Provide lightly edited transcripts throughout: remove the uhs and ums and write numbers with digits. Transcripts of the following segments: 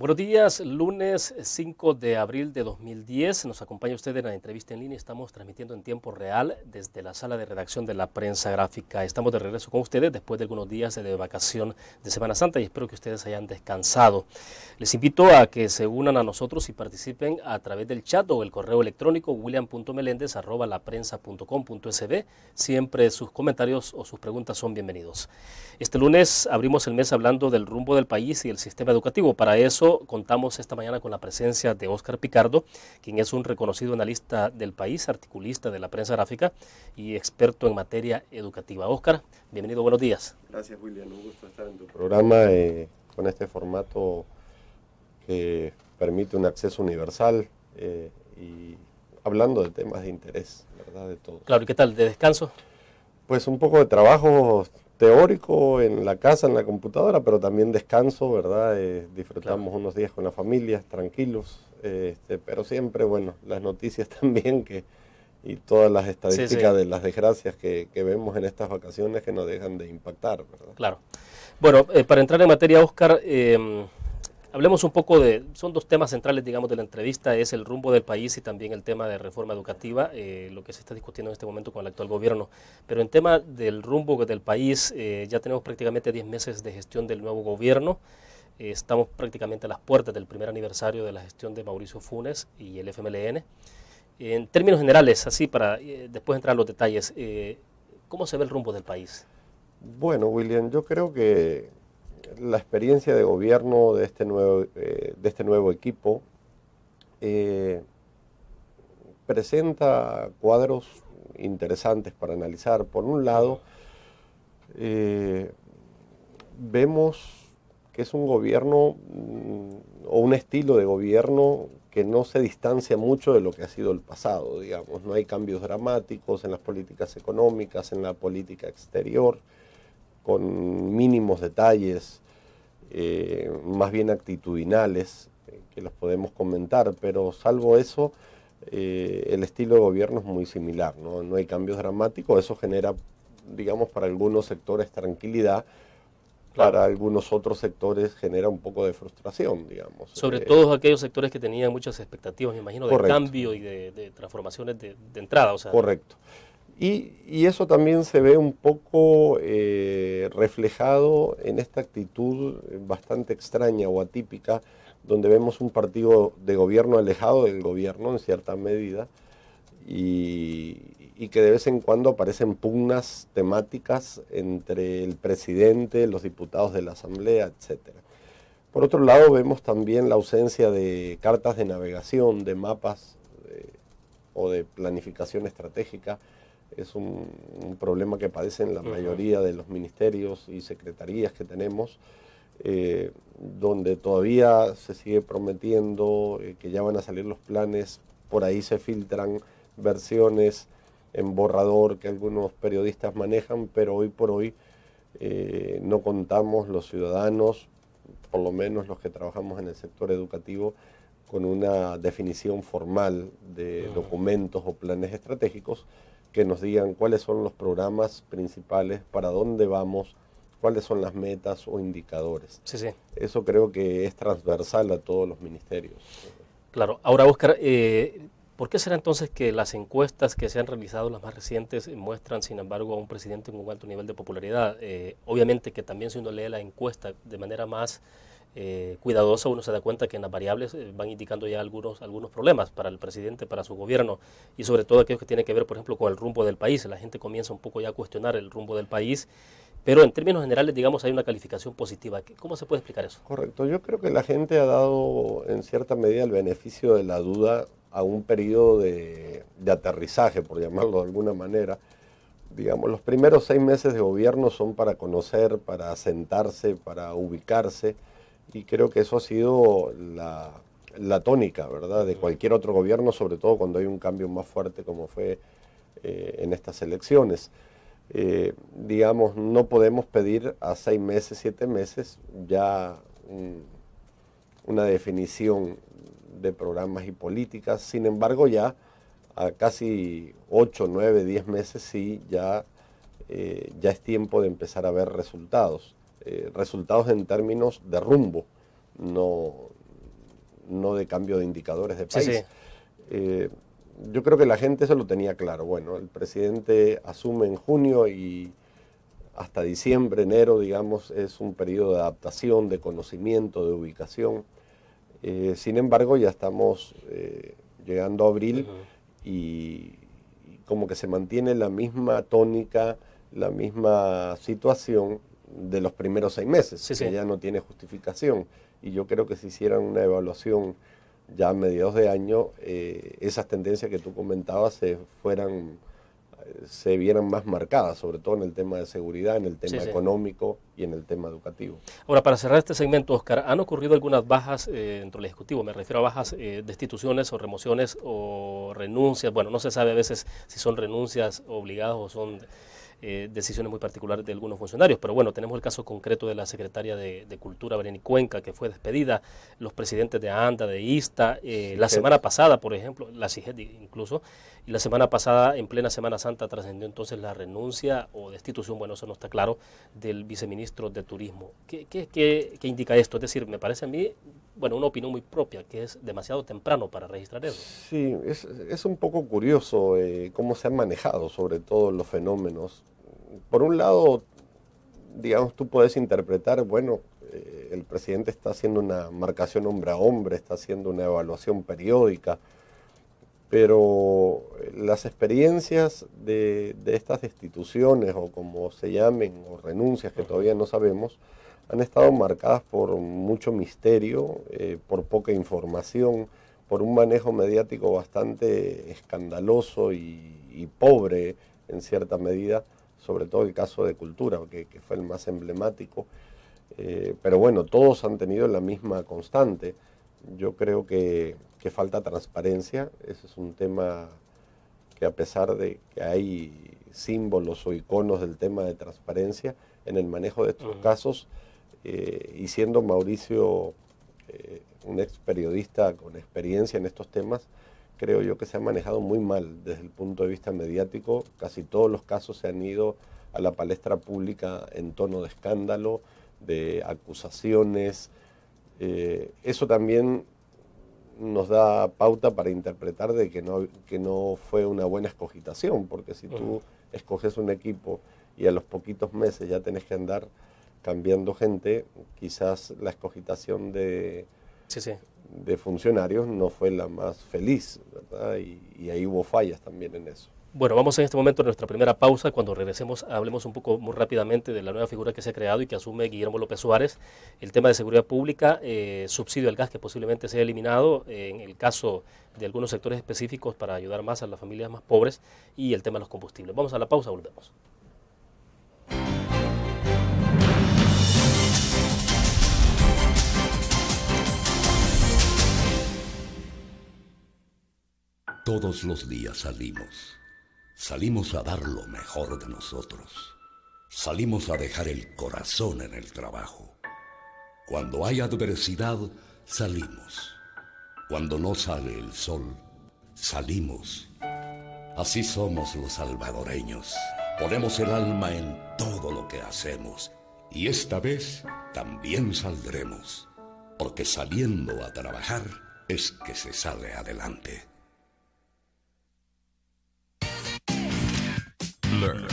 Buenos días, lunes 5 de abril de 2010. Nos acompaña usted en la entrevista en línea. Estamos transmitiendo en tiempo real desde la sala de redacción de la Prensa Gráfica. Estamos de regreso con ustedes después de algunos días de vacación de Semana Santa y espero que ustedes hayan descansado. Les invito a que se unan a nosotros y participen a través del chat o el correo electrónico william.melendez@laprensa.com.sb. Siempre sus comentarios o sus preguntas son bienvenidos. Este lunes abrimos el mes hablando del rumbo del país y el sistema educativo. Para eso contamos esta mañana con la presencia de Óscar Picardo, quien es un reconocido analista del país, articulista de la Prensa Gráfica y experto en materia educativa. Óscar, bienvenido, buenos días. Gracias, William, un gusto estar en tu programa con este formato que permite un acceso universal y hablando de temas de interés, ¿verdad?, de todos. Claro, ¿y qué tal, de descanso? Pues un poco de trabajo teórico en la casa, en la computadora, pero también descanso, ¿verdad? Disfrutamos unos días con la familia, tranquilos, pero siempre, bueno, las noticias también y todas las estadísticas de las desgracias que vemos en estas vacaciones que no dejan de impactar, ¿verdad? Claro. Bueno, para entrar en materia, Óscar, hablemos un poco son dos temas centrales, digamos, de la entrevista, es el rumbo del país y también el tema de reforma educativa, lo que se está discutiendo en este momento con el actual gobierno. Pero en tema del rumbo del país, ya tenemos prácticamente 10 meses de gestión del nuevo gobierno, estamos prácticamente a las puertas del primer aniversario de la gestión de Mauricio Funes y el FMLN. En términos generales, así para después entrar a los detalles, ¿cómo se ve el rumbo del país? Bueno, William, yo creo que la experiencia de gobierno de este nuevo equipo presenta cuadros interesantes para analizar. Por un lado, vemos que es un gobierno o un estilo de gobierno que no se distancia mucho de lo que ha sido el pasado, digamos. No hay cambios dramáticos en las políticas económicas, en la política exterior, con mínimos detalles, más bien actitudinales, que los podemos comentar, pero salvo eso, el estilo de gobierno es muy similar, ¿no? No hay cambios dramáticos, eso genera, digamos, para algunos sectores tranquilidad, claro. Para algunos otros sectores genera un poco de frustración, digamos. Sobre todo aquellos sectores que tenían muchas expectativas, me imagino, correcto. De cambio y de transformaciones de entrada. O sea, correcto. Y eso también se ve un poco reflejado en esta actitud bastante extraña o atípica, donde vemos un partido de gobierno alejado del gobierno en cierta medida y que de vez en cuando aparecen pugnas temáticas entre el presidente, los diputados de la Asamblea, etc. Por otro lado, vemos también la ausencia de cartas de navegación, de mapas o de planificación estratégica. Es un problema que padecen la mayoría de los ministerios y secretarías que tenemos, donde todavía se sigue prometiendo que ya van a salir los planes, por ahí se filtran versiones en borrador que algunos periodistas manejan, pero hoy por hoy no contamos los ciudadanos, por lo menos los que trabajamos en el sector educativo, con una definición formal de documentos o planes estratégicos que nos digan cuáles son los programas principales, para dónde vamos, cuáles son las metas o indicadores. Sí, sí. Eso creo que es transversal a todos los ministerios. Claro. Ahora, Óscar, ¿por qué será entonces que las encuestas que se han realizado, las más recientes, muestran, sin embargo, a un presidente con un alto nivel de popularidad? Obviamente que también si uno lee la encuesta de manera más cuidadosa, uno se da cuenta que en las variables van indicando ya algunos problemas para el presidente, para su gobierno, y sobre todo aquellos que tienen que ver, por ejemplo, con el rumbo del país. La gente comienza un poco ya a cuestionar el rumbo del país, pero en términos generales, digamos, hay una calificación positiva. ¿Cómo se puede explicar eso? Correcto. Yo creo que la gente ha dado, en cierta medida, el beneficio de la duda a un periodo de aterrizaje, por llamarlo de alguna manera. Digamos, los primeros 6 meses de gobierno son para conocer, para asentarse, para ubicarse, y creo que eso ha sido la tónica, ¿verdad?, de cualquier otro gobierno, sobre todo cuando hay un cambio más fuerte como fue en estas elecciones. Digamos, no podemos pedir a 6 meses, 7 meses ya una definición de programas y políticas. Sin embargo, ya a casi 8, 9, 10 meses sí ya es tiempo de empezar a ver resultados. Resultados en términos de rumbo, no no de cambio de indicadores de país. Sí, sí. Yo creo que la gente eso lo tenía claro. Bueno, el presidente asume en junio y hasta diciembre, enero, digamos, es un periodo de adaptación, de conocimiento, de ubicación. Sin embargo, ya estamos llegando a abril y como que se mantiene la misma tónica, la misma situación de los primeros 6 meses, Sí, que sí. ya no tiene justificación. Y yo creo que si hicieran una evaluación ya a mediados de año, esas tendencias que tú comentabas se vieran más marcadas, sobre todo en el tema de seguridad, en el tema Sí, sí. económico y en el tema educativo. Ahora, para cerrar este segmento, Oscar, ¿han ocurrido algunas bajas dentro del Ejecutivo? Me refiero a bajas destituciones o remociones o renuncias. Bueno, no se sabe a veces si son renuncias obligadas o son decisiones muy particulares de algunos funcionarios, pero bueno, tenemos el caso concreto de la secretaria de Cultura, Bereni Cuenca, que fue despedida, los presidentes de ANDA, de ISTA, la semana pasada, por ejemplo, la CIGED incluso, y la semana pasada, en plena Semana Santa, trascendió entonces la renuncia o destitución, bueno, eso no está claro, del viceministro de Turismo. ¿Qué indica esto? Es decir, me parece a mí, bueno, una opinión muy propia, que es demasiado temprano para registrar eso. Sí, es un poco curioso cómo se han manejado sobre todo los fenómenos. Por un lado, digamos, tú puedes interpretar, bueno, el presidente está haciendo una marcación hombre a hombre, está haciendo una evaluación periódica, pero las experiencias de estas destituciones, o como se llamen, o renuncias que todavía no sabemos, han estado marcadas por mucho misterio, por poca información, por un manejo mediático bastante escandaloso y pobre en cierta medida, sobre todo el caso de Cultura, que fue el más emblemático. Pero bueno, todos han tenido la misma constante. Yo creo que falta transparencia. Ese es un tema que, a pesar de que hay símbolos o iconos del tema de transparencia en el manejo de estos casos, y siendo Mauricio un ex periodista con experiencia en estos temas, creo yo que se ha manejado muy mal desde el punto de vista mediático. Casi todos los casos se han ido a la palestra pública en tono de escándalo, de acusaciones. Eso también nos da pauta para interpretar de que no fue una buena escogitación, porque si tú escoges un equipo y a los poquitos meses ya tenés que andar cambiando gente, quizás la escogitación de funcionarios no fue la más feliz, ¿verdad? Y ahí hubo fallas también en eso. Bueno, vamos en este momento a nuestra primera pausa. Cuando regresemos, hablemos un poco muy rápidamente de la nueva figura que se ha creado y que asume Guillermo López Suárez, el tema de seguridad pública, subsidio al gas que posiblemente sea eliminado en el caso de algunos sectores específicos para ayudar más a las familias más pobres, y el tema de los combustibles. Vamos a la pausa, volvemos. Todos los días salimos a dar lo mejor de nosotros, salimos a dejar el corazón en el trabajo. Cuando hay adversidad, salimos. Cuando no sale el sol, salimos. Así somos los salvadoreños. Ponemos el alma en todo lo que hacemos, y esta vez también saldremos, porque saliendo a trabajar es que se sale adelante. Learn,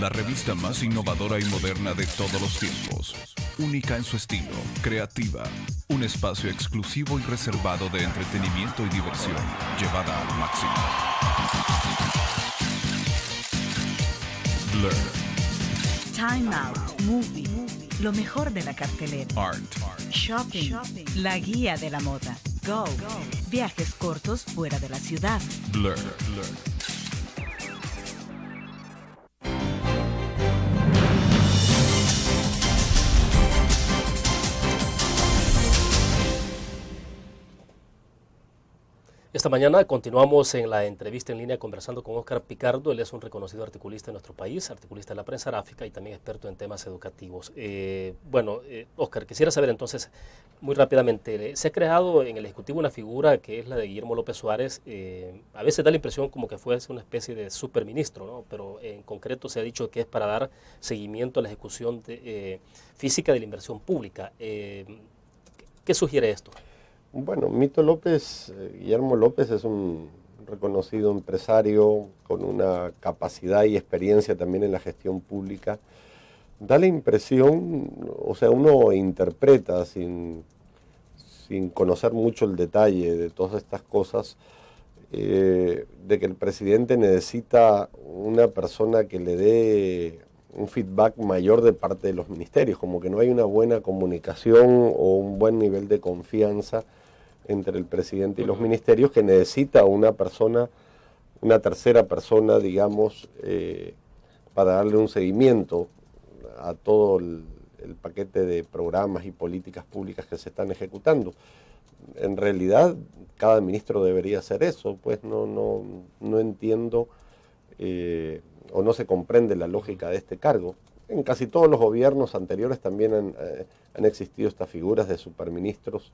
la revista más innovadora y moderna de todos los tiempos, única en su estilo, creativa, un espacio exclusivo y reservado de entretenimiento y diversión, llevada al máximo. Learn. Time Out, Movie, lo mejor de la cartelera. Art. Shopping, la guía de la moda. Go, viajes cortos fuera de la ciudad. Blur. Esta mañana continuamos en la entrevista en línea conversando con Óscar Picardo. Él es un reconocido articulista en nuestro país, articulista de la prensa gráfica y también experto en temas educativos. Óscar, quisiera saber entonces, muy rápidamente, se ha creado en el Ejecutivo una figura que es la de Guillermo López Suárez. A veces da la impresión como que fuese una especie de superministro, ¿no? Pero en concreto se ha dicho que es para dar seguimiento a la ejecución física de la inversión pública. ¿Qué sugiere esto? Bueno, Mito López, Guillermo López es un reconocido empresario con una capacidad y experiencia también en la gestión pública. Da la impresión, o sea, uno interpreta sin conocer mucho el detalle de todas estas cosas, de que el presidente necesita una persona que le dé un feedback mayor de parte de los ministerios, como que no hay una buena comunicación o un buen nivel de confianza entre el presidente y los ministerios, que necesita una persona, una tercera persona, digamos, para darle un seguimiento a todo el paquete de programas y políticas públicas que se están ejecutando. En realidad, cada ministro debería hacer eso, pues no entiendo o no se comprende la lógica de este cargo. En casi todos los gobiernos anteriores también han existido estas figuras de superministros,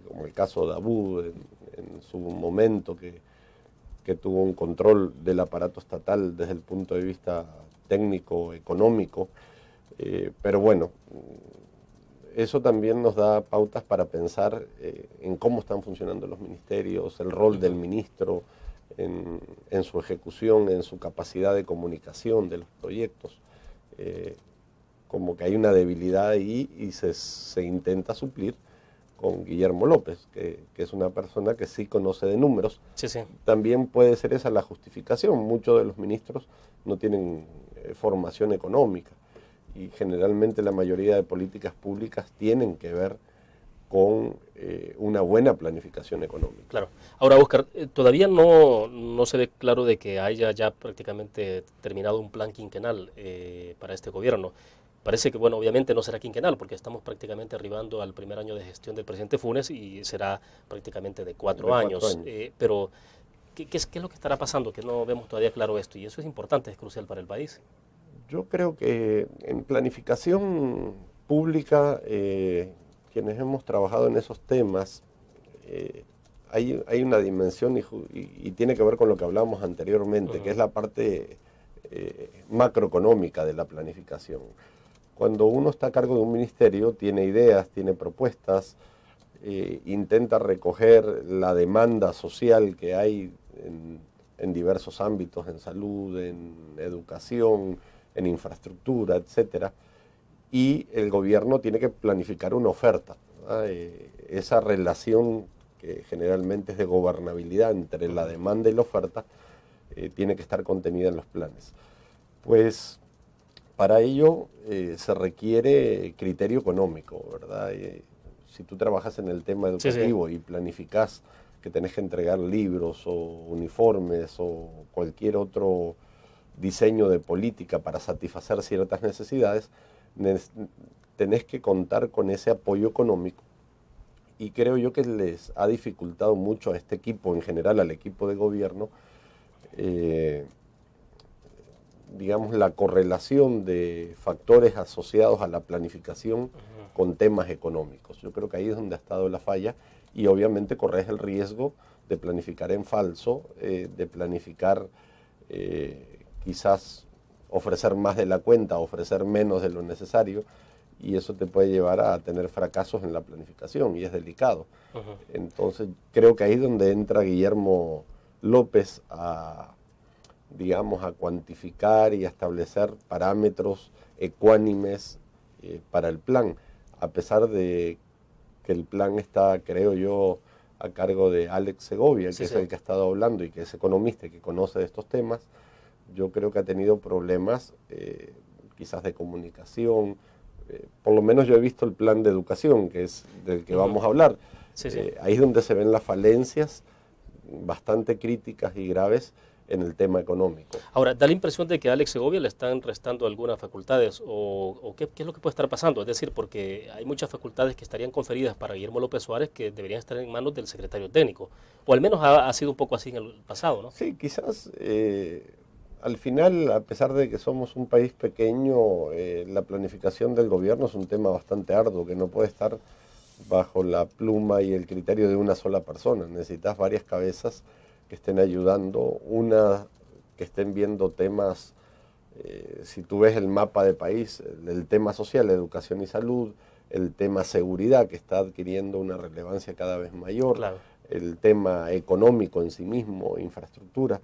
como el caso de Abud en su momento, que tuvo un control del aparato estatal desde el punto de vista técnico, económico, pero bueno, eso también nos da pautas para pensar en cómo están funcionando los ministerios, el rol del ministro en su ejecución, en su capacidad de comunicación de los proyectos. Como que hay una debilidad ahí y se intenta suplir con Guillermo López, que es una persona que sí conoce de números. Sí, sí. También puede ser esa la justificación. Muchos de los ministros no tienen formación económica y generalmente la mayoría de políticas públicas tienen que ver con una buena planificación económica. Claro. Ahora, Óscar, todavía no se ve claro de que haya ya prácticamente terminado un plan quinquenal para este gobierno. Parece que, bueno, obviamente no será quinquenal porque estamos prácticamente arribando al primer año de gestión del presidente Funes y será prácticamente de cuatro años. Pero, ¿qué es lo que estará pasando? Que no vemos todavía claro esto y eso es importante, es crucial para el país. Yo creo que en planificación pública, quienes hemos trabajado en esos temas, hay una dimensión y tiene que ver con lo que hablamos anteriormente, que es la parte macroeconómica de la planificación. Cuando uno está a cargo de un ministerio, tiene ideas, tiene propuestas, intenta recoger la demanda social que hay en diversos ámbitos, en salud, en educación, en infraestructura, etcétera, y el gobierno tiene que planificar una oferta, ¿verdad? Esa relación que generalmente es de gobernabilidad entre la demanda y la oferta tiene que estar contenida en los planes. Pues para ello se requiere criterio económico, ¿verdad? Si tú trabajas en el tema educativo y planificás que tenés que entregar libros o uniformes o cualquier otro diseño de política para satisfacer ciertas necesidades, tenés que contar con ese apoyo económico. Y creo yo que les ha dificultado mucho a este equipo, en general al equipo de gobierno, digamos, la correlación de factores asociados a la planificación con temas económicos. Yo creo que ahí es donde ha estado la falla y obviamente corres el riesgo de planificar en falso, de planificar quizás ofrecer más de la cuenta, ofrecer menos de lo necesario, y eso te puede llevar a tener fracasos en la planificación, y es delicado. Entonces, creo que ahí es donde entra Guillermo López digamos, a cuantificar y a establecer parámetros ecuánimes para el plan, a pesar de que el plan está, creo yo, a cargo de Alex Segovia, que es el que ha estado hablando y que es economista y que conoce de estos temas. Yo creo que ha tenido problemas quizás de comunicación. Por lo menos yo he visto el plan de educación, que es del que vamos a hablar. Ahí es donde se ven las falencias bastante críticas y graves en el tema económico. Ahora, da la impresión de que a Alex Segovia le están restando algunas facultades, o ¿qué es lo que puede estar pasando? Es decir, porque hay muchas facultades que estarían conferidas para Guillermo López Suárez que deberían estar en manos del secretario técnico, o al menos ha sido un poco así en el pasado, ¿no? Sí, quizás al final, a pesar de que somos un país pequeño, la planificación del gobierno es un tema bastante arduo, que no puede estar bajo la pluma y el criterio de una sola persona. Necesitas varias cabezas que estén ayudando, una que estén viendo temas, si tú ves el mapa de país, el tema social, educación y salud, el tema seguridad, que está adquiriendo una relevancia cada vez mayor, Claro. el tema económico en sí mismo, infraestructura.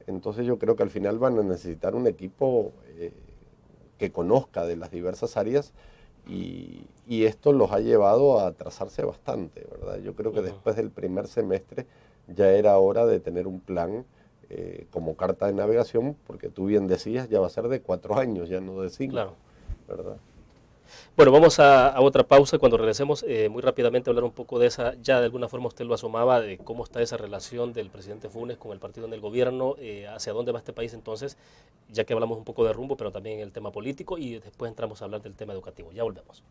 Entonces yo creo que al final van a necesitar un equipo que conozca de las diversas áreas y esto los ha llevado a atrasarse bastante, ¿verdad? Yo creo que después del primer semestre ya era hora de tener un plan como carta de navegación, porque tú bien decías, ya va a ser de 4 años, ya no de 5, Claro. ¿verdad? Bueno, vamos a otra pausa. Cuando regresemos, muy rápidamente hablar un poco de esa, ya de alguna forma usted lo asomaba, de cómo está esa relación del presidente Funes con el partido en el gobierno, hacia dónde va este país entonces, ya que hablamos un poco de rumbo, pero también el tema político, y después entramos a hablar del tema educativo. Ya volvemos.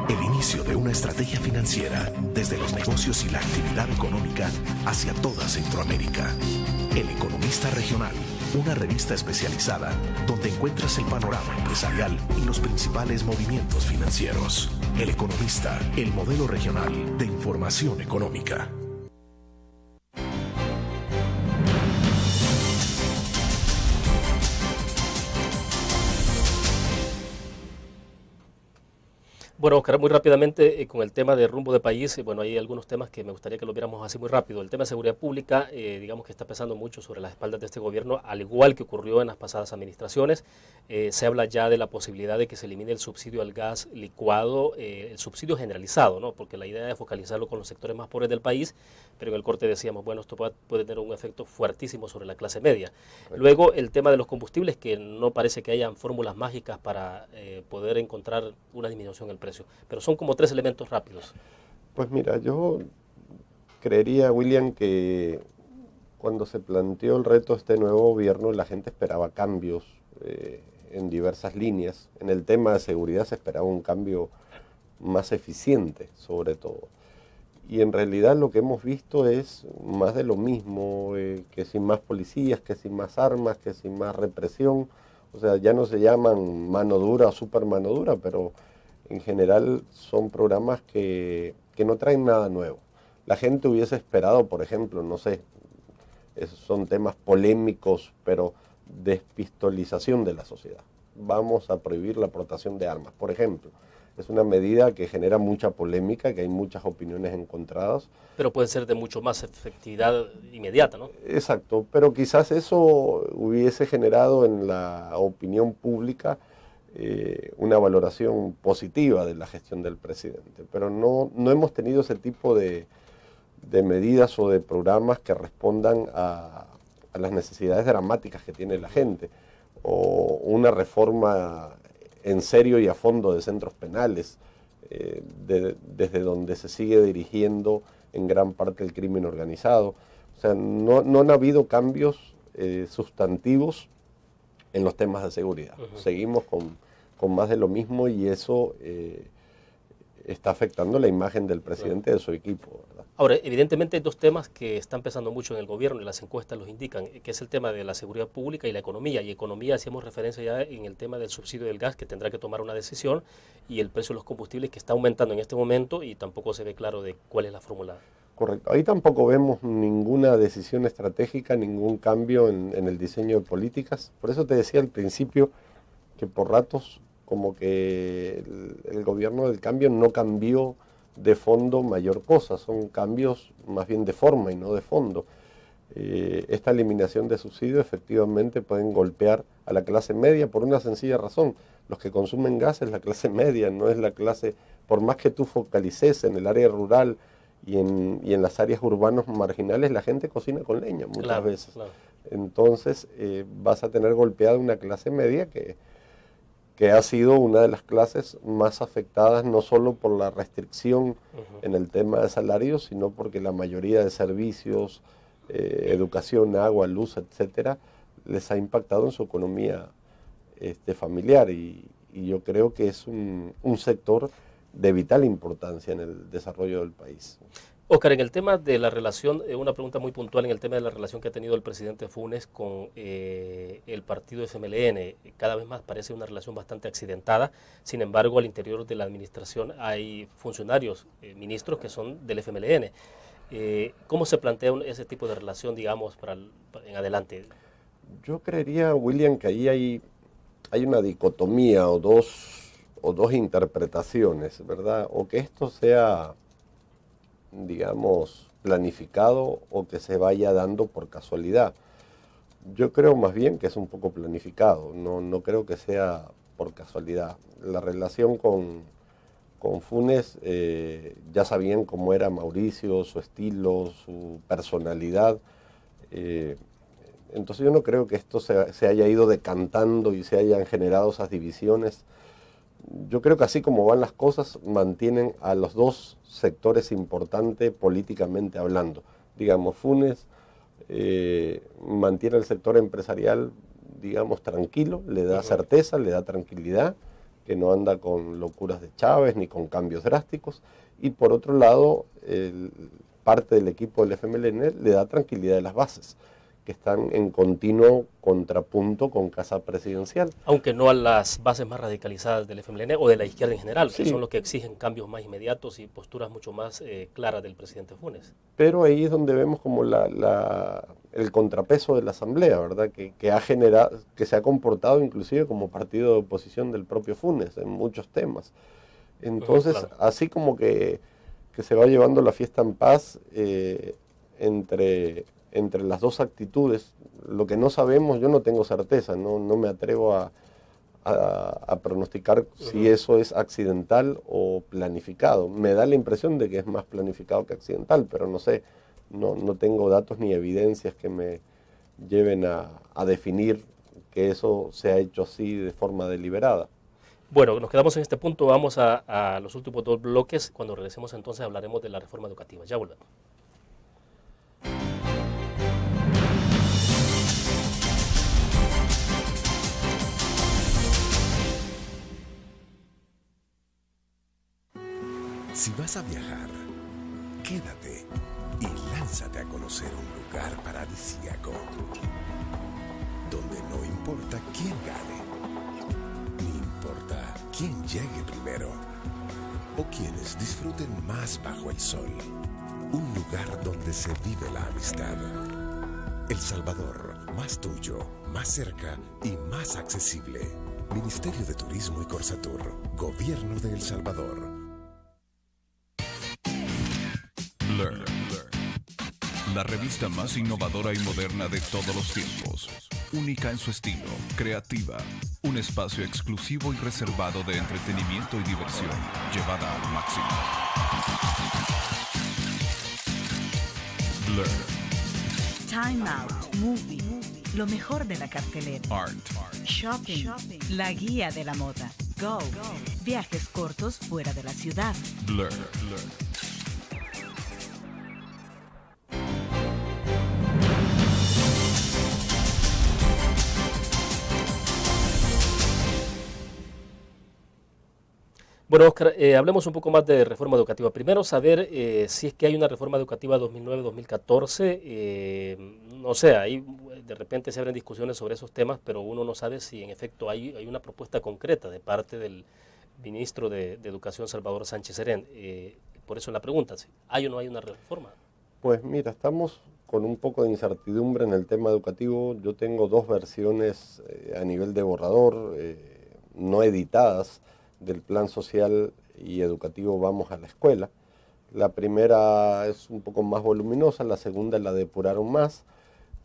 El inicio de una estrategia financiera desde los negocios y la actividad económica hacia toda Centroamérica. El Economista Regional, una revista especializada donde encuentras el panorama empresarial y los principales movimientos financieros. El Economista, el modelo regional de información económica. Bueno, Oscar, muy rápidamente con el tema de rumbo de país, bueno, hay algunos temas que me gustaría que lo viéramos así muy rápido. El tema de seguridad pública, digamos que está pesando mucho sobre las espaldas de este gobierno, al igual que ocurrió en las pasadas administraciones. Se habla ya de la posibilidad de que se elimine el subsidio al gas licuado, el subsidio generalizado, ¿no? Porque la idea es focalizarlo con los sectores más pobres del país, pero en el corte decíamos, bueno, esto puede tener un efecto fuertísimo sobre la clase media. Luego, el tema de los combustibles, que no parece que hayan fórmulas mágicas para poder encontrar una disminución en el precio. Pero son como 3 elementos rápidos. Pues mira, yo creería, William, que cuando se planteó el reto de este nuevo gobierno, la gente esperaba cambios en diversas líneas. En el tema de seguridad se esperaba un cambio más eficiente, sobre todo. Y en realidad lo que hemos visto es más de lo mismo, que sin más policías, que sin más armas, que sin más represión. O sea, ya no se llaman mano dura o super mano dura, pero en general son programas que no traen nada nuevo. La gente hubiese esperado, por ejemplo, no sé, esos son temas polémicos, pero despistolización de la sociedad. Vamos a prohibir la aportación de armas, por ejemplo. Es una medida que genera mucha polémica, que hay muchas opiniones encontradas. Pero puede ser de mucho más efectividad inmediata, ¿no? Exacto, pero quizás eso hubiese generado en la opinión pública una valoración positiva de la gestión del presidente. Pero no hemos tenido ese tipo de medidas o de programas que respondan a las necesidades dramáticas que tiene la gente. O una reforma en serio y a fondo de centros penales, desde donde se sigue dirigiendo en gran parte el crimen organizado. O sea, no han habido cambios sustantivos en los temas de seguridad. Seguimos con más de lo mismo y eso está afectando la imagen del presidente y de su equipo, ¿verdad? Ahora, evidentemente hay 2 temas que están pesando mucho en el gobierno y las encuestas los indican, que es el tema de la seguridad pública y la economía. Y economía, hacíamos referencia ya en el tema del subsidio del gas, que tendrá que tomar una decisión, y el precio de los combustibles, que está aumentando en este momento y tampoco se ve claro de cuál es la fórmula. Correcto. Ahí tampoco vemos ninguna decisión estratégica, ningún cambio en el diseño de políticas. Por eso te decía al principio que por ratos como que el gobierno del cambio no cambió de fondo mayor cosa, son cambios más bien de forma y no de fondo. Esta eliminación de subsidios efectivamente pueden golpear a la clase media por una sencilla razón. Los que consumen gas es la clase media, no es la clase, por más que tú focalices en el área rural y en las áreas urbanas marginales, la gente cocina con leña muchas veces. Claro. Entonces vas a tener golpeada una clase media que que ha sido una de las clases más afectadas no solo por la restricción en el tema de salarios, sino porque la mayoría de servicios, educación, agua, luz, etcétera, les ha impactado en su economía familiar y yo creo que es un sector de vital importancia en el desarrollo del país. Óscar, en el tema de la relación, una pregunta muy puntual en el tema de la relación que ha tenido el presidente Funes con el partido FMLN. Cada vez más parece una relación bastante accidentada. Sin embargo, al interior de la administración hay funcionarios, ministros que son del FMLN. ¿Cómo se plantea ese tipo de relación, digamos, en adelante? Yo creería, William, que ahí hay una dicotomía o dos interpretaciones, ¿verdad? O que esto sea, digamos, planificado o que se vaya dando por casualidad. Yo creo más bien que es un poco planificado, no creo que sea por casualidad. La relación con Funes, ya sabían cómo era Mauricio, su estilo, su personalidad. Entonces yo no creo que esto se haya ido decantando y se hayan generado esas divisiones. Yo creo que así como van las cosas, mantienen a los dos sectores importantes políticamente hablando. Digamos, Funes mantiene el sector empresarial, digamos, tranquilo, le da certeza, le da tranquilidad, que no anda con locuras de Chávez ni con cambios drásticos. Y por otro lado, parte del equipo del FMLN le da tranquilidad de las bases, que están en continuo contrapunto con Casa Presidencial. Aunque no a las bases más radicalizadas del FMLN o de la izquierda en general, sí, que son los que exigen cambios más inmediatos y posturas mucho más claras del presidente Funes. Pero ahí es donde vemos como el contrapeso de la Asamblea, ¿verdad? Que ha generado, que se ha comportado inclusive como partido de oposición del propio Funes en muchos temas. Entonces, claro, así como que se va llevando la fiesta en paz entre las dos actitudes. Lo que no sabemos, yo no tengo certeza, no me atrevo a pronosticar si eso es accidental o planificado. Me da la impresión de que es más planificado que accidental, pero no sé, no tengo datos ni evidencias que me lleven a definir que eso se ha hecho así de forma deliberada. Bueno, nos quedamos en este punto, vamos a los últimos dos bloques. Cuando regresemos entonces hablaremos de la reforma educativa. Ya volvemos. Si vas a viajar, quédate y lánzate a conocer un lugar paradisíaco, donde no importa quién gane, ni importa quién llegue primero, o quienes disfruten más bajo el sol. Un lugar donde se vive la amistad. El Salvador, más tuyo, más cerca y más accesible. Ministerio de Turismo y Corsatur, Gobierno de El Salvador. Learn. La revista más innovadora y moderna de todos los tiempos. Única en su estilo, creativa. Un espacio exclusivo y reservado de entretenimiento y diversión, llevada al máximo. Learn. Time Out, Movie, lo mejor de la cartelera. Art. Shopping, la guía de la moda. Go, viajes cortos fuera de la ciudad. Blur. Bueno, Óscar, hablemos un poco más de reforma educativa. Primero, saber si es que hay una reforma educativa 2009-2014. No sé, ahí de repente se abren discusiones sobre esos temas, pero uno no sabe si en efecto hay una propuesta concreta de parte del ministro de Educación, Salvador Sánchez Serén. Por eso la pregunta, ¿sí? ¿Hay o no hay una reforma? Pues mira, estamos con un poco de incertidumbre en el tema educativo. Yo tengo dos versiones a nivel de borrador, no editadas, del plan social y educativo Vamos a la Escuela. La primera es un poco más voluminosa, la segunda la depuraron más,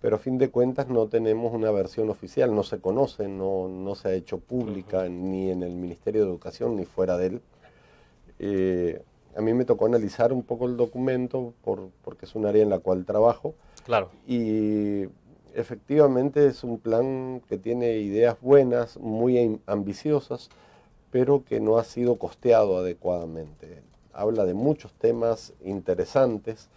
pero a fin de cuentas no tenemos una versión oficial, no se conoce, no se ha hecho pública ni en el Ministerio de Educación ni fuera de él. A mí me tocó analizar un poco el documento porque es un área en la cual trabajo. Claro. Y efectivamente es un plan que tiene ideas buenas, muy ambiciosas, pero que no ha sido costeado adecuadamente. Habla de muchos temas interesantes,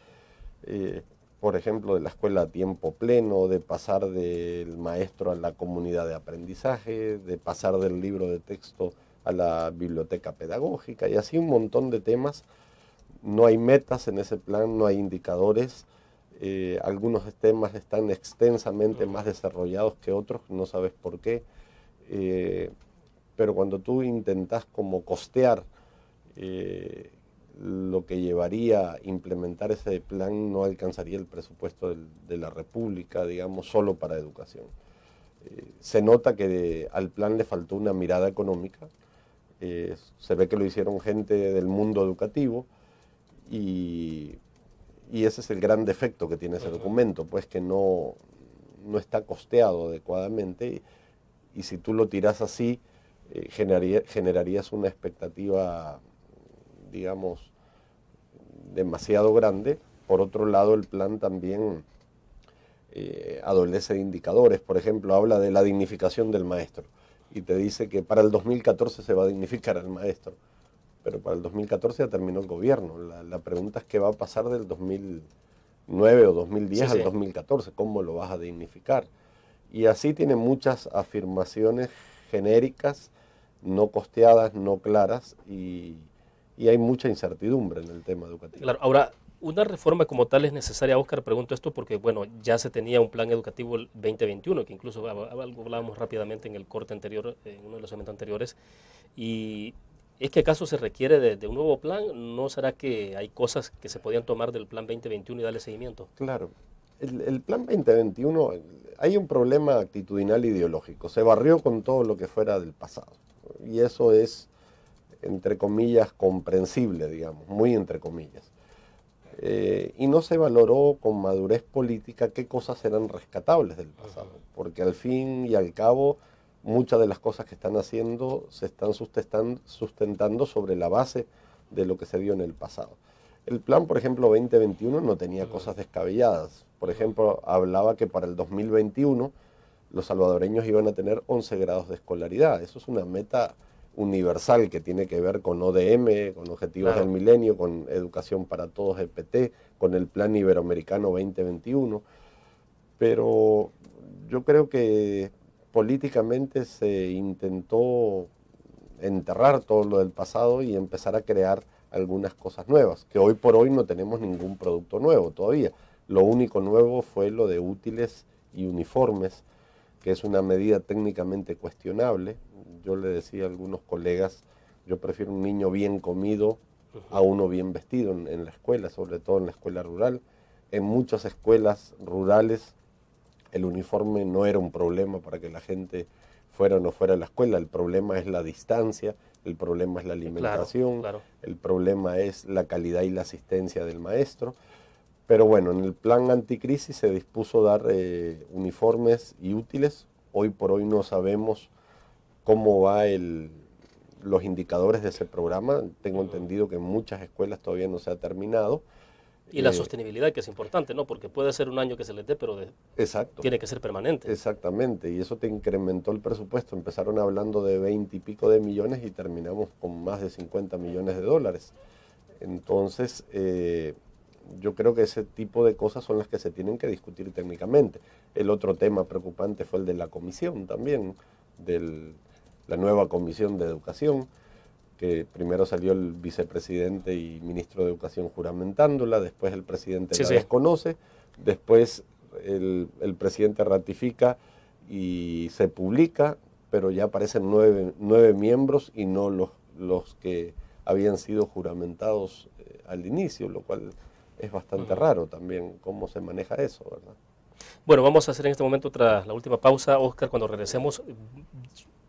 por ejemplo, de la escuela a tiempo pleno, de pasar del maestro a la comunidad de aprendizaje, de pasar del libro de texto a la biblioteca pedagógica, y así un montón de temas. No hay metas en ese plan, no hay indicadores. Algunos temas están extensamente más desarrollados que otros, no sabes por qué. Pero cuando tú intentas como costear lo que llevaría a implementar ese plan, no alcanzaría el presupuesto de la República, digamos, solo para educación. Se nota que al plan le faltó una mirada económica. Se ve que lo hicieron gente del mundo educativo, y ese es el gran defecto que tiene ese documento, pues que no está costeado adecuadamente, y si tú lo tiras así, generarías una expectativa, digamos, demasiado grande. Por otro lado, el plan también adolece de indicadores. Por ejemplo, habla de la dignificación del maestro y te dice que para el 2014 se va a dignificar al maestro, pero para el 2014 ya terminó el gobierno. La pregunta es qué va a pasar del 2009 o 2010 al 2014, ¿cómo lo vas a dignificar? Y así tiene muchas afirmaciones genéricas, no costeadas, no claras, y hay mucha incertidumbre en el tema educativo. Claro, ahora, una reforma como tal es necesaria, Óscar, pregunto esto porque, bueno, ya se tenía un plan educativo el 2021, que incluso hablábamos rápidamente en el corte anterior, en uno de los segmentos anteriores, y ¿es que acaso se requiere de un nuevo plan? ¿No será que hay cosas que se podían tomar del plan 2021 y darle seguimiento? Claro, el plan 2021, hay un problema actitudinal ideológico, se barrió con todo lo que fuera del pasado, y eso es, entre comillas, comprensible, digamos, muy entre comillas. Y no se valoró con madurez política qué cosas eran rescatables del pasado, porque al fin y al cabo muchas de las cosas que están haciendo se están sustentando sobre la base de lo que se dio en el pasado. El plan, por ejemplo, 2021 no tenía cosas descabelladas. Por ejemplo, hablaba que para el 2021 los salvadoreños iban a tener 11 grados de escolaridad. Eso es una meta universal que tiene que ver con ODM, con Objetivos del Milenio, con Educación para Todos, EPT, con el Plan Iberoamericano 2021. Pero yo creo que políticamente se intentó enterrar todo lo del pasado y empezar a crear algunas cosas nuevas, que hoy por hoy no tenemos ningún producto nuevo todavía. Lo único nuevo fue lo de útiles y uniformes, que es una medida técnicamente cuestionable. Yo le decía a algunos colegas, yo prefiero un niño bien comido a uno bien vestido en la escuela, sobre todo en la escuela rural. En muchas escuelas rurales el uniforme no era un problema para que la gente fuera o no fuera a la escuela. El problema es la distancia, el problema es la alimentación, el problema es la calidad y la asistencia del maestro. Pero bueno, en el plan anticrisis se dispuso dar uniformes y útiles. Hoy por hoy no sabemos cómo va los indicadores de ese programa. Tengo entendido que en muchas escuelas todavía no se ha terminado. Y la sostenibilidad, que es importante, ¿no? Porque puede ser un año que se les dé, pero tiene que ser permanente. Exactamente, y eso te incrementó el presupuesto. Empezaron hablando de 20 y pico de millones y terminamos con más de 50 millones de dólares. Entonces, yo creo que ese tipo de cosas son las que se tienen que discutir técnicamente. El otro tema preocupante fue el de la comisión también, la nueva comisión de educación, que primero salió el vicepresidente y ministro de Educación juramentándola, después el presidente la desconoce, después el presidente ratifica y se publica, pero ya aparecen nueve miembros y no los que habían sido juramentados al inicio, lo cual es bastante raro también cómo se maneja eso, ¿verdad? Bueno, vamos a hacer en este momento la última pausa, Óscar. Cuando regresemos,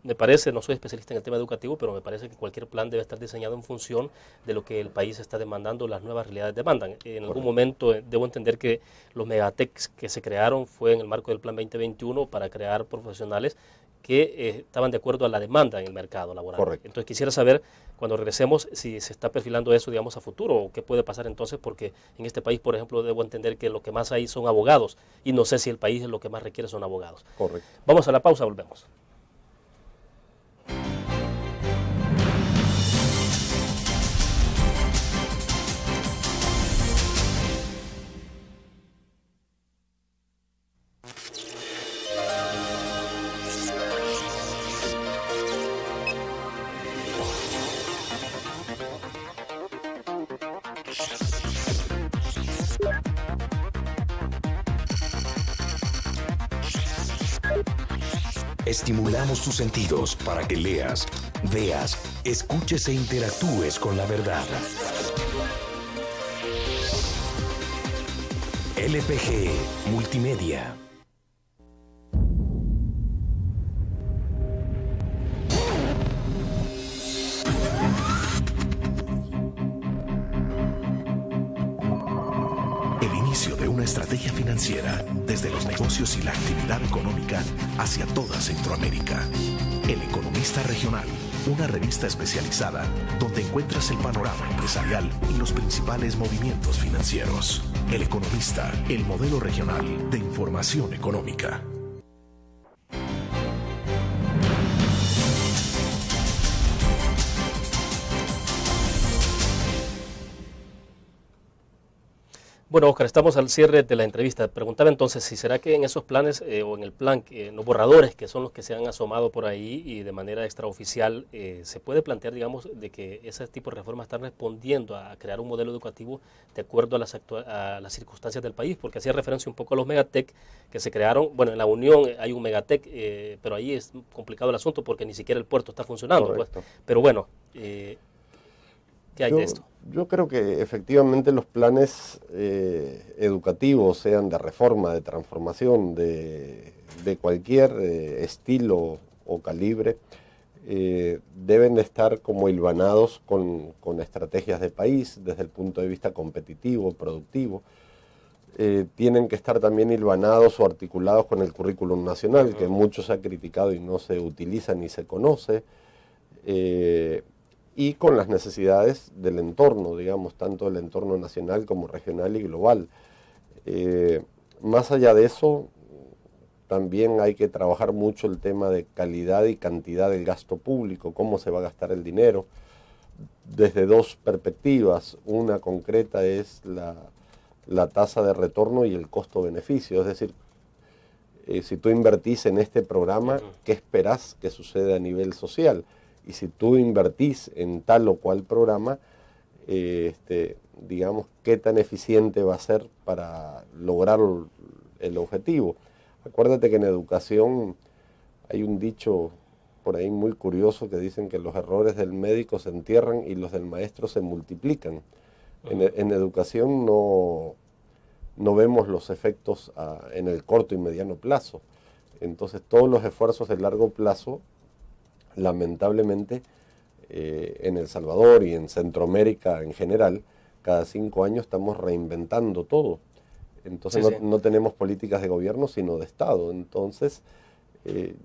me parece, no soy especialista en el tema educativo, pero me parece que cualquier plan debe estar diseñado en función de lo que el país está demandando, las nuevas realidades demandan. En algún momento debo entender que los megatecs que se crearon fue en el marco del plan 2021 para crear profesionales que estaban de acuerdo a la demanda en el mercado laboral. Correcto. Entonces quisiera saber, cuando regresemos, si se está perfilando eso, digamos, a futuro, o qué puede pasar entonces, porque en este país, por ejemplo, debo entender que lo que más hay son abogados, y no sé si el país lo que más requiere son abogados. Correcto. Vamos a la pausa, volvemos. Estimulamos tus sentidos para que leas, veas, escuches e interactúes con la verdad. LPG Multimedia. El inicio de una estrategia financiera desde los negocios y la actividad económica hacia toda Centroamérica. El Economista Regional, una revista especializada donde encuentras el panorama empresarial y los principales movimientos financieros. El Economista, el modelo regional de información económica. Bueno, Oscar, estamos al cierre de la entrevista. Preguntaba entonces si será que en esos planes o en el plan, los borradores que son los que se han asomado por ahí y de manera extraoficial, se puede plantear, digamos, de que ese tipo de reformas están respondiendo a crear un modelo educativo de acuerdo a las circunstancias del país, porque hacía referencia un poco a los megatec que se crearon. Bueno, en la Unión hay un megatec, pero ahí es complicado el asunto porque ni siquiera el puerto está funcionando. Pues. Pero bueno, ¿qué hay de esto? Yo creo que efectivamente los planes educativos, sean de reforma, de transformación, de cualquier estilo o calibre, deben de estar como hilvanados con estrategias de país desde el punto de vista competitivo, productivo. Tienen que estar también hilvanados o articulados con el currículum nacional, que mucho se ha criticado y no se utiliza ni se conoce. Y con las necesidades del entorno, digamos, tanto del entorno nacional como regional y global. Más allá de eso, también hay que trabajar mucho el tema de calidad y cantidad del gasto público, cómo se va a gastar el dinero, desde dos perspectivas. Una concreta es la tasa de retorno y el costo-beneficio, es decir, si tú invertís en este programa, ¿qué esperás que suceda a nivel social? Y si tú invertís en tal o cual programa, digamos, ¿qué tan eficiente va a ser para lograr el objetivo? Acuérdate que en educación hay un dicho por ahí muy curioso que dicen que los errores del médico se entierran y los del maestro se multiplican. En educación no vemos los efectos en el corto y mediano plazo. Entonces todos los esfuerzos de largo plazo, lamentablemente, en El Salvador y en Centroamérica en general, cada 5 años estamos reinventando todo. Entonces no tenemos políticas de gobierno, sino de Estado. Entonces,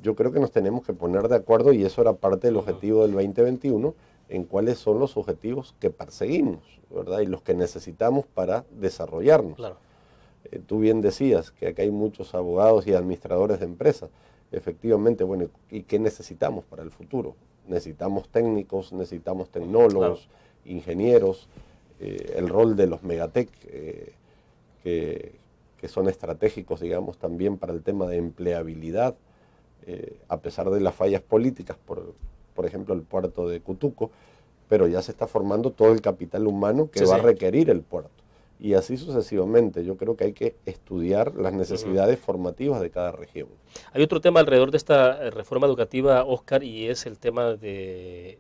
yo creo que nos tenemos que poner de acuerdo, y eso era parte del objetivo del 2021, en cuáles son los objetivos que perseguimos, ¿verdad? Y los que necesitamos para desarrollarnos. Claro. Tú bien decías que acá hay muchos abogados y administradores de empresas. Efectivamente, bueno, ¿y qué necesitamos para el futuro? Necesitamos técnicos, necesitamos tecnólogos, ingenieros, el rol de los megatec, que son estratégicos, digamos, también para el tema de empleabilidad, a pesar de las fallas políticas, por ejemplo, el puerto de Cutuco, pero ya se está formando todo el capital humano que va a requerir el puerto. Y así sucesivamente. Yo creo que hay que estudiar las necesidades formativas de cada región. Hay otro tema alrededor de esta reforma educativa, Oscar, y es el tema de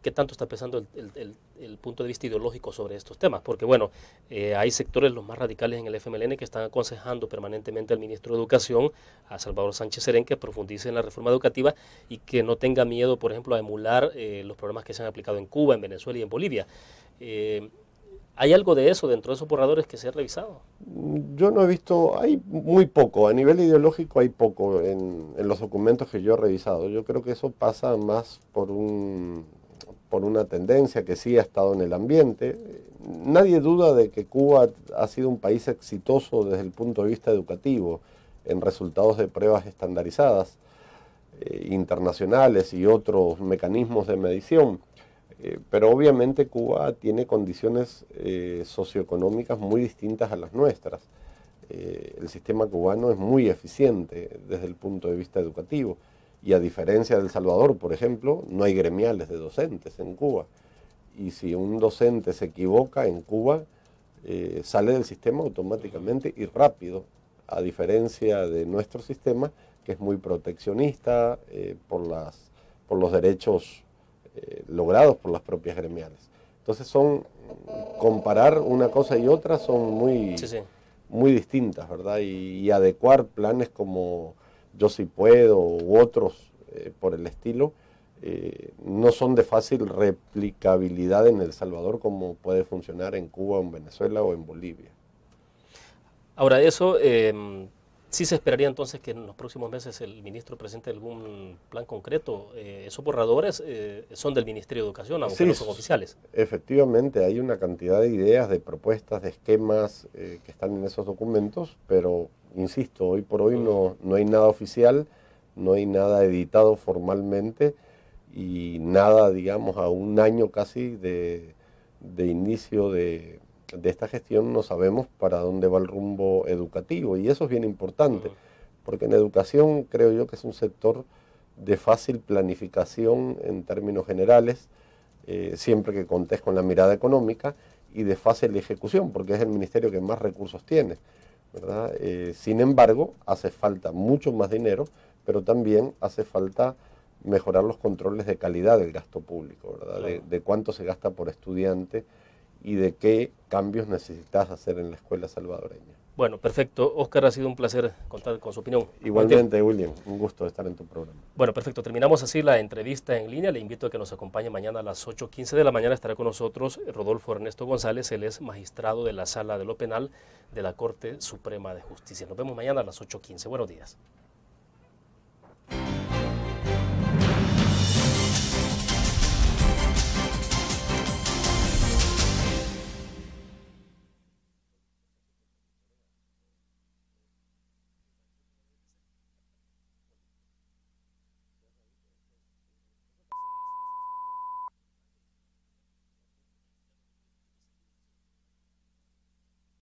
qué tanto está pesando el punto de vista ideológico sobre estos temas. Porque, bueno, hay sectores, los más radicales en el FMLN, que están aconsejando permanentemente al ministro de Educación, a Salvador Sánchez Serén, que profundice en la reforma educativa y que no tenga miedo, por ejemplo, a emular los programas que se han aplicado en Cuba, en Venezuela y en Bolivia. ¿Hay algo de eso dentro de esos borradores que se ha revisado? Yo no he visto, hay muy poco, a nivel ideológico hay poco en los documentos que yo he revisado. Yo creo que eso pasa más por una tendencia que sí ha estado en el ambiente. Nadie duda de que Cuba ha sido un país exitoso desde el punto de vista educativo en resultados de pruebas estandarizadas, internacionales y otros mecanismos de medición. Pero obviamente Cuba tiene condiciones socioeconómicas muy distintas a las nuestras. El sistema cubano es muy eficiente desde el punto de vista educativo y a diferencia de El Salvador, por ejemplo, no hay gremiales de docentes en Cuba. Y si un docente se equivoca en Cuba, sale del sistema automáticamente y rápido, a diferencia de nuestro sistema, que es muy proteccionista por los derechos logrados por las propias gremiales. Entonces comparar una cosa y otra son muy distintas, ¿verdad? Y adecuar planes como Yo Sí Puedo u otros por el estilo, no son de fácil replicabilidad en El Salvador como puede funcionar en Cuba, en Venezuela o en Bolivia. Ahora, eso sí se esperaría entonces que en los próximos meses el ministro presente algún plan concreto. Esos borradores son del Ministerio de Educación, aunque no son oficiales. Efectivamente, hay una cantidad de ideas, de propuestas, de esquemas que están en esos documentos, pero, insisto, hoy por hoy no hay nada oficial, no hay nada editado formalmente y nada, digamos, a un año casi de inicio de esta gestión no sabemos para dónde va el rumbo educativo, y eso es bien importante, porque en educación creo yo que es un sector de fácil planificación en términos generales, siempre que contés con la mirada económica, y de fácil ejecución, porque es el ministerio que más recursos tiene, ¿verdad? Sin embargo, hace falta mucho más dinero, pero también hace falta mejorar los controles de calidad del gasto público, ¿verdad? De cuánto se gasta por estudiante, y de qué cambios necesitas hacer en la escuela salvadoreña. Bueno, perfecto. Óscar, ha sido un placer contar con su opinión. Igualmente, William, un gusto estar en tu programa. Bueno, perfecto. Terminamos así la entrevista en línea. Le invito a que nos acompañe mañana a las 8:15 de la mañana. Estará con nosotros Rodolfo Ernesto González. Él es magistrado de la Sala de lo Penal de la Corte Suprema de Justicia. Nos vemos mañana a las 8:15. Buenos días.